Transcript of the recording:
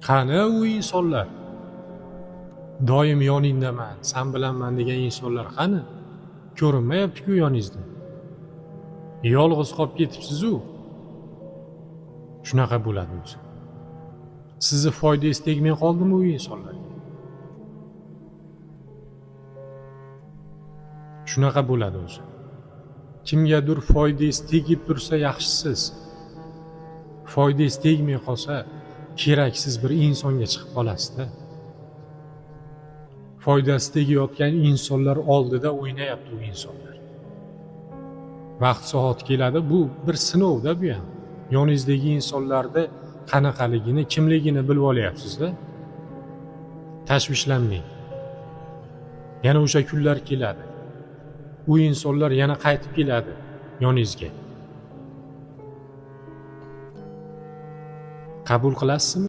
Qani u insonlar? Doim yoningdaman, sen bilanman degan insonlar qani? Ko'rinmayapti-ku yoningizda. Yolg'iz qolib ketibsiz-u. Shunaqa bo'ladi o'zi. Sizni foydangiz tegmay qoldimi u insonlarga? Shunaqa bo'ladi o'zi. Kimgadir foydangiz tegib tursa yaxshisiz. Foydangiz tegmay qolsa, keraksiz bir insonga chiqib qolasiz-da. Foydasi tegayotgan insonlar oldida o'ynayapti u insonlar. Vaqt soat keladi, bu bir sinovda bu ham. Yoningizdagi insonlarda qanaqaligini, kimligini bilib olyapsiz-da. Tashvishlanmang. Yana o'sha kunlar keladi. U insonlar yana qaytib keladi yoningizga. Qabul qilasizmi?